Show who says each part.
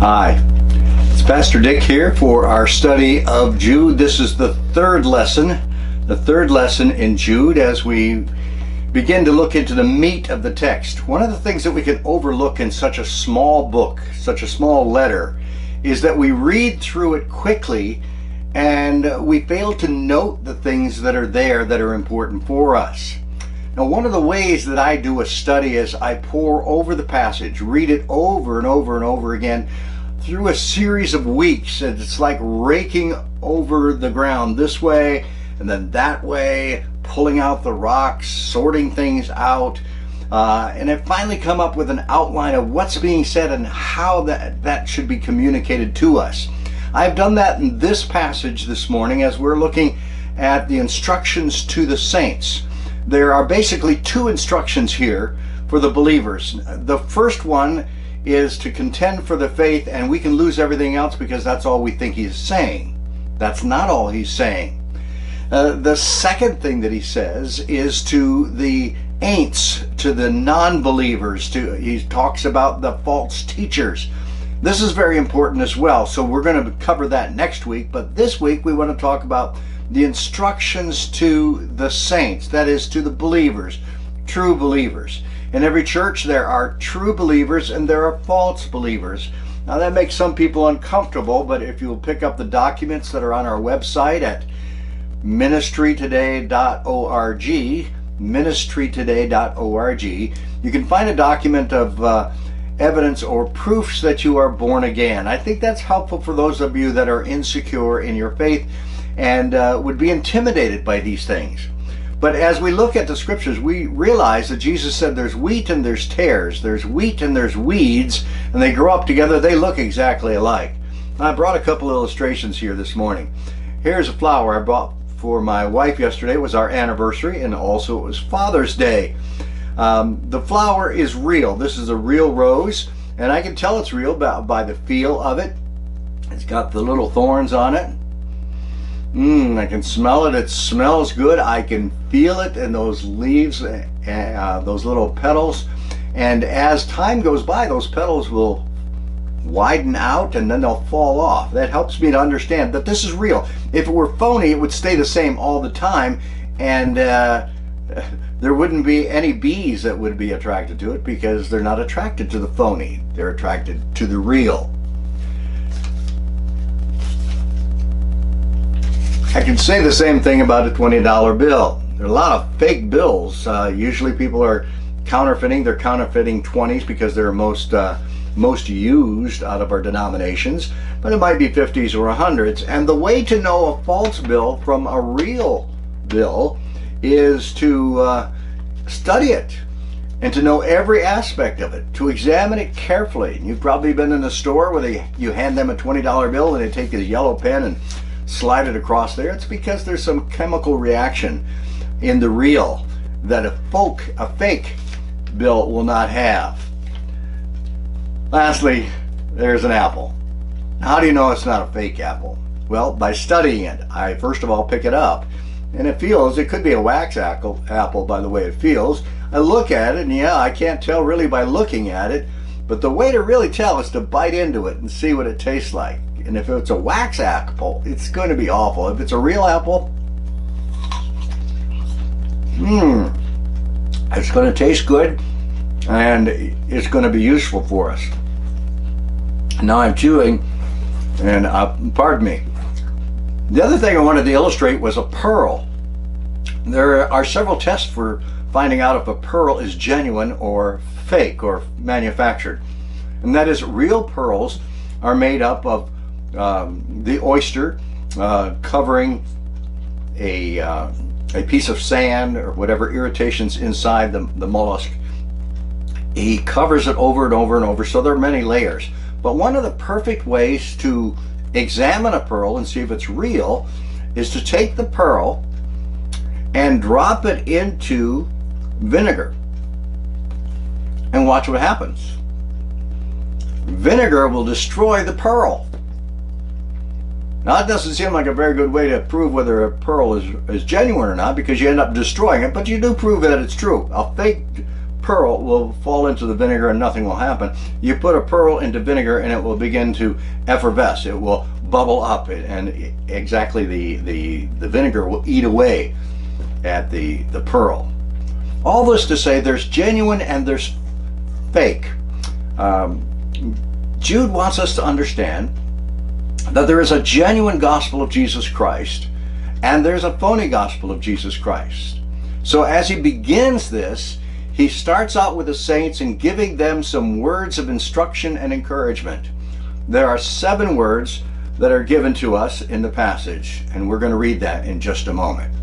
Speaker 1: Hi, it's Pastor Dick here for our study of Jude. This is the third lesson in Jude as we begin to look into the meat of the text. One of the things that we can overlook in such a small book, such a small letter, is that we read through it quickly and we fail to note the things that are there that are important for us. Now, one of the ways that I do a study is I pore over the passage, read it over and over and over again through a series of weeks. And it's like raking over the ground this way and then that way, pulling out the rocks, sorting things out. And I finally come up with an outline of what's being said and how that should be communicated to us. I've done that in this passage this morning as we're looking at the instructions to the saints. There are basically two instructions here for the believers. The first one is to contend for the faith, and we can lose everything else because that's all we think he's saying. That's not all he's saying. The second thing that he says is to the ain'ts, to the non-believers. He talks about the false teachers. This is very important as well, so we're going to cover that next week, but this week we want to talk about the instructions to the saints, that is, to the believers, true believers. In every church there are true believers and there are false believers. Now that makes some people uncomfortable, but if you'll pick up the documents that are on our website at ministrytoday.org, you can find a document of evidence or proofs that you are born again. I think that's helpful for those of you that are insecure in your faith and would be intimidated by these things. But as we look at the scriptures, we realize that Jesus said there's wheat and there's tares, there's wheat and there's weeds, and they grow up together. They look exactly alike. I brought a couple illustrations here this morning. Here's a flower I brought for my wife yesterday. It was our anniversary, and also it was Father's Day. The flower is real. This is a real rose, and I can tell it's real by the feel of it. It's got the little thorns on it. I can smell it. It smells good. I can feel it in those leaves, those little petals. And as time goes by, those petals will widen out and then they'll fall off. That helps me to understand that this is real. If it were phony, it would stay the same all the time, and there wouldn't be any bees that would be attracted to it because they're not attracted to the phony. They're attracted to the real. I can say the same thing about a $20 bill. There are a lot of fake bills. Usually people are counterfeiting. They're counterfeiting 20s because they're most used out of our denominations, but it might be 50s or 100s. And the way to know a false bill from a real bill is to study it and to know every aspect of it, to examine it carefully. You've probably been in a store where you hand them a $20 bill and they take a yellow pen and slide it across there. It's because there's some chemical reaction in the real that a fake bill will not have. Lastly, there's an apple. How do you know it's not a fake apple? Well, by studying it. I first of all pick it up, and it could be a wax apple by the way it feels. I look at it, and yeah, I can't tell really by looking at it, but the way to really tell is to bite into it and see what it tastes like. And if it's a wax apple, it's going to be awful. If it's a real apple, it's going to taste good and it's going to be useful for us. Now I'm chewing, and pardon me. The other thing I wanted to illustrate was a pearl. There are several tests for finding out if a pearl is genuine or fake or manufactured. And that is, real pearls are made up of the oyster covering a piece of sand or whatever irritations inside the mollusk. He covers it over and over and over, so there are many layers. But one of the perfect ways to examine a pearl and see if it's real is to take the pearl and drop it into vinegar and watch what happens. Vinegar will destroy the pearl. Now, it doesn't seem like a very good way to prove whether a pearl is genuine or not, because you end up destroying it, but you do prove that it's true. A fake pearl will fall into the vinegar and nothing will happen. You put a pearl into vinegar and it will begin to effervesce. It will bubble up, and exactly the vinegar will eat away at the pearl. All this to say there's genuine and there's fake. Jude wants us to understand that there is a genuine gospel of Jesus Christ and there's a phony gospel of Jesus Christ. So as he begins this, he starts out with the saints and giving them some words of instruction and encouragement. There are 7 words that are given to us in the passage, and we're going to read that in just a moment.